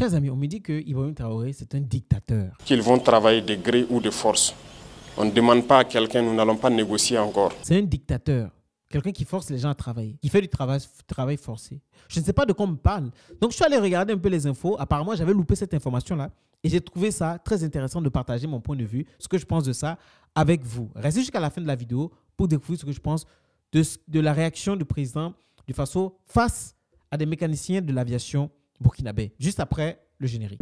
Chers amis, on me dit que Ibrahim Traoré, c'est un dictateur. Qu'ils vont travailler de gré ou de force. On ne demande pas à quelqu'un, nous n'allons pas négocier encore. C'est un dictateur. Quelqu'un qui force les gens à travailler, qui fait du travail forcé. Je ne sais pas de quoi on me parle. Donc, je suis allé regarder un peu les infos. Apparemment, j'avais loupé cette information-là. Et j'ai trouvé ça très intéressant de partager mon point de vue, ce que je pense de ça avec vous. Restez jusqu'à la fin de la vidéo pour découvrir ce que je pense de la réaction du président du Faso face à des mécaniciens de l'aviation burkinabé. Juste après le générique.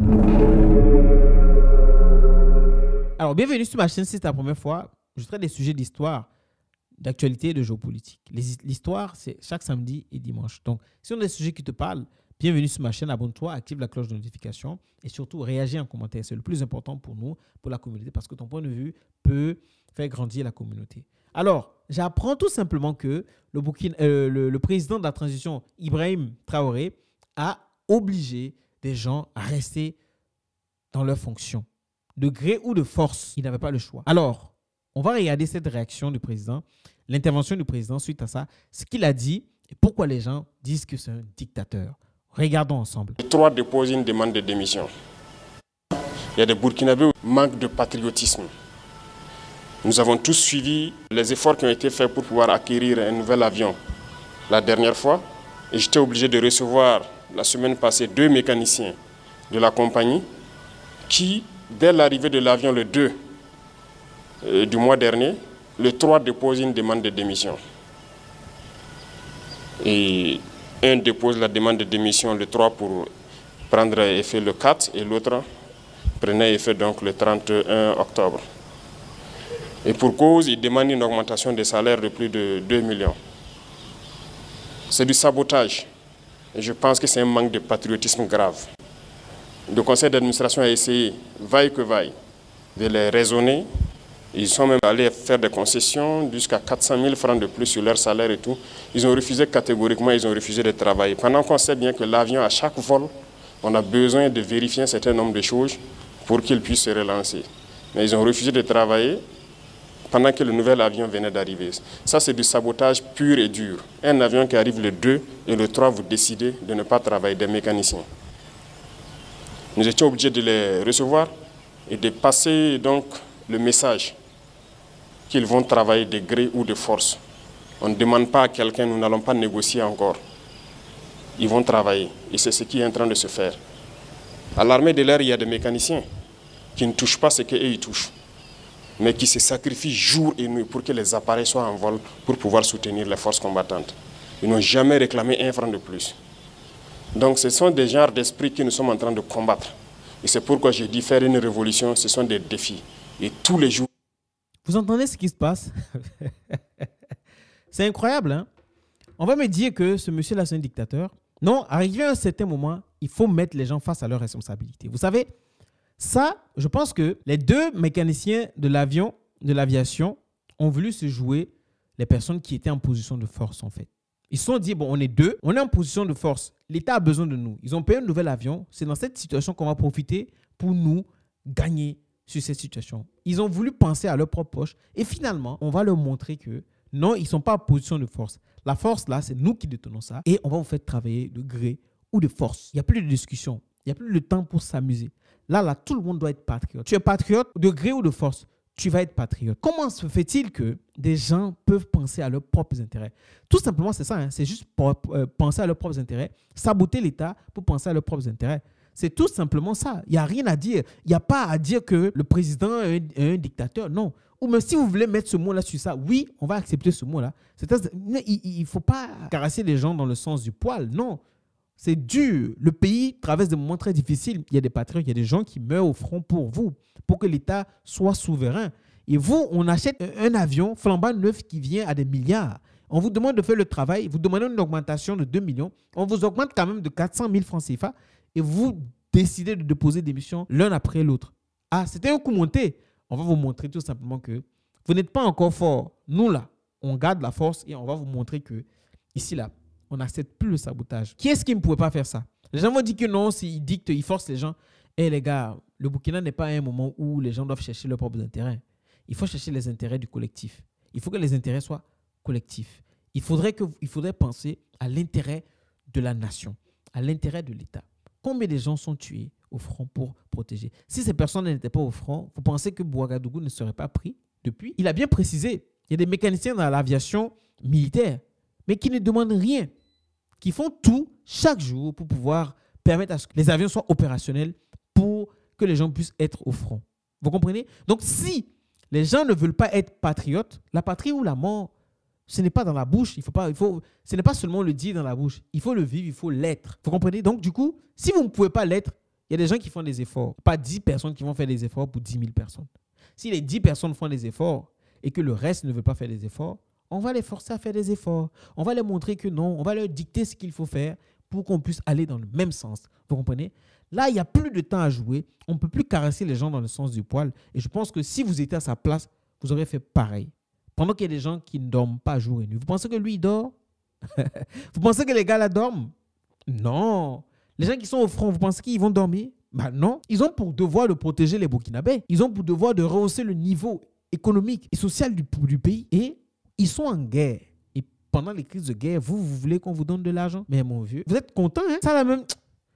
Alors, bienvenue sur ma chaîne si c'est ta première fois. Je traite des sujets d'histoire, d'actualité et de géopolitique. L'histoire, c'est chaque samedi et dimanche. Donc, si on a des sujets qui te parlent, bienvenue sur ma chaîne, abonne-toi, active la cloche de notification et surtout réagis en commentaire. C'est le plus important pour nous, pour la communauté, parce que ton point de vue peut faire grandir la communauté. Alors, j'apprends tout simplement que le président de la transition, Ibrahim Traoré, a obligé des gens à rester dans leurs fonctions. De gré ou de force, il n'avait pas le choix. Alors, on va regarder cette réaction du président, l'intervention du président suite à ça, ce qu'il a dit et pourquoi les gens disent que c'est un dictateur. Regardons ensemble. Les trois déposent une demande de démission. Il y a des Burkinabés qui manquent de patriotisme. Nous avons tous suivi les efforts qui ont été faits pour pouvoir acquérir un nouvel avion la dernière fois. Et j'étais obligé de recevoir la semaine passée 2 mécaniciens de la compagnie qui, dès l'arrivée de l'avion le 2 du mois dernier, le 3 dépose une demande de démission. Et un dépose la demande de démission le 3 pour prendre effet le 4 et l'autre prenait effet donc le 31 octobre. Et pour cause, il demande une augmentation des salaires de plus de 2 millions. C'est du sabotage. Et je pense que c'est un manque de patriotisme grave. Le conseil d'administration a essayé, vaille que vaille, de les raisonner. Ils sont même allés faire des concessions jusqu'à 400 000 francs de plus sur leur salaire et tout. Ils ont refusé catégoriquement, ils ont refusé de travailler. Pendant qu'on sait bien que l'avion, à chaque vol, on a besoin de vérifier un certain nombre de choses pour qu'il puisse se relancer. Mais ils ont refusé de travailler pendant que le nouvel avion venait d'arriver. Ça, c'est du sabotage pur et dur. Un avion qui arrive le 2 et le 3, vous décidez de ne pas travailler, des mécaniciens. Nous étions obligés de les recevoir et de passer donc le message qu'ils vont travailler de gré ou de force. On ne demande pas à quelqu'un, nous n'allons pas négocier encore. Ils vont travailler et c'est ce qui est en train de se faire. À l'armée de l'air, il y a des mécaniciens qui ne touchent pas ce qu'eux ils touchent, mais qui se sacrifient jour et nuit pour que les appareils soient en vol pour pouvoir soutenir les forces combattantes. Ils n'ont jamais réclamé un franc de plus. Donc ce sont des genres d'esprits que nous sommes en train de combattre. Et c'est pourquoi j'ai dit faire une révolution, ce sont des défis. Et tous les jours... Vous entendez ce qui se passe? C'est incroyable, hein? On va me dire que ce monsieur-là, c'est un dictateur. Non, arrivé à un certain moment, il faut mettre les gens face à leurs responsabilités. Vous savez, ça, je pense que les 2 mécaniciens de l'aviation ont voulu se jouer les personnes qui étaient en position de force, en fait. Ils se sont dit, bon, on est 2, on est en position de force. L'État a besoin de nous. Ils ont payé un nouvel avion. C'est dans cette situation qu'on va profiter pour nous gagner sur cette situation. Ils ont voulu penser à leur propre poche. Et finalement, on va leur montrer que non, ils ne sont pas en position de force. La force, là, c'est nous qui détenons ça. Et on va vous faire travailler de gré ou de force. Il n'y a plus de discussion. Il n'y a plus de temps pour s'amuser. Là, tout le monde doit être patriote. Tu es patriote de gré ou de force. Tu vas être patriote. Comment se fait-il que des gens peuvent penser à leurs propres intérêts? Tout simplement, c'est ça. Hein? C'est juste pour penser à leurs propres intérêts, saboter l'État pour penser à leurs propres intérêts. C'est tout simplement ça. Il n'y a rien à dire. Il n'y a pas à dire que le président est un dictateur. Non. Ou même si vous voulez mettre ce mot-là sur ça, oui, on va accepter ce mot-là. Il ne faut pas caresser les gens dans le sens du poil. Non. C'est dur. Le pays traverse des moments très difficiles. Il y a des patriotes, il y a des gens qui meurent au front pour vous, pour que l'État soit souverain. Et vous, on achète un avion flambant neuf qui vient à des milliards. On vous demande de faire le travail, vous demandez une augmentation de 2 millions. On vous augmente quand même de 400 000 francs CFA et vous décidez de déposer des missions l'un après l'autre. Ah, c'était un coup monté. On va vous montrer tout simplement que vous n'êtes pas encore fort. Nous, là, on garde la force et on va vous montrer que ici, là, on n'accepte plus le sabotage. Qui est-ce qui ne pouvait pas faire ça? Les gens vont dire que non, s'ils dictent, ils forcent les gens. Eh les gars, le Burkina n'est pas un moment où les gens doivent chercher leurs propres intérêts. Il faut chercher les intérêts du collectif. Il faut que les intérêts soient collectifs. Il faudrait penser à l'intérêt de la nation, à l'intérêt de l'État. Combien de gens sont tués au front pour protéger? Si ces personnes n'étaient pas au front, vous pensez que Ouagadougou ne serait pas pris depuis? Il a bien précisé, il y a des mécaniciens dans l'aviation militaire, mais qui ne demandent rien, qui font tout chaque jour pour pouvoir permettre à ce que les avions soient opérationnels pour que les gens puissent être au front. Vous comprenez? Donc, si les gens ne veulent pas être patriotes, la patrie ou la mort, ce n'est pas dans la bouche. Ce n'est pas seulement le dire dans la bouche. Il faut le vivre, il faut l'être. Vous comprenez? Donc, du coup, si vous ne pouvez pas l'être, il y a des gens qui font des efforts. Pas 10 personnes qui vont faire des efforts pour 10 000 personnes. Si les 10 personnes font des efforts et que le reste ne veut pas faire des efforts, on va les forcer à faire des efforts. On va leur montrer que non. On va leur dicter ce qu'il faut faire pour qu'on puisse aller dans le même sens. Vous comprenez? Là, il n'y a plus de temps à jouer. On ne peut plus caresser les gens dans le sens du poil. Et je pense que si vous étiez à sa place, vous auriez fait pareil. Pendant qu'il y a des gens qui ne dorment pas jour et nuit. Vous pensez que lui, il dort? Vous pensez que les gars là dorment? Non. Les gens qui sont au front, vous pensez qu'ils vont dormir? Ben non. Ils ont pour devoir de protéger les Burkinabés. Ils ont pour devoir de rehausser le niveau économique et social du pays. Et ils sont en guerre. Et pendant les crises de guerre, vous voulez qu'on vous donne de l'argent? Mais mon vieux, vous êtes content, hein? Ça, la même.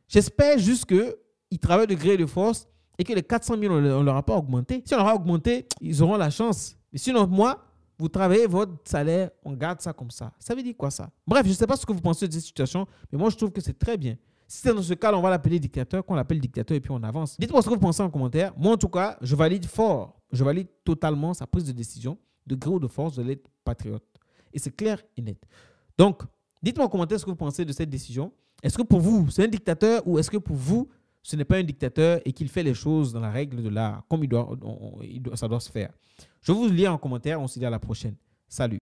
J'espère juste qu'ils travaillent de gré et de force et que les 400 000, on ne leur a pas augmenté. Si on leur a augmenté, ils auront la chance. Mais sinon, moi, vous travaillez votre salaire, on garde ça comme ça. Ça veut dire quoi ça? Bref, je ne sais pas ce que vous pensez de cette situation, mais moi, je trouve que c'est très bien. Si c'est dans ce cas, on va l'appeler dictateur, qu'on l'appelle dictateur et puis on avance. Dites-moi ce que vous pensez en commentaire. Moi, en tout cas, je valide fort. Je valide totalement sa prise de décision, de gré ou de force, de l'être patriote. Et c'est clair et net. Donc, dites-moi en commentaire ce que vous pensez de cette décision. Est-ce que pour vous, c'est un dictateur ou est-ce que pour vous, ce n'est pas un dictateur et qu'il fait les choses dans la règle de l'art, comme ça doit se faire? Je vous lis en commentaire. On se dit à la prochaine. Salut.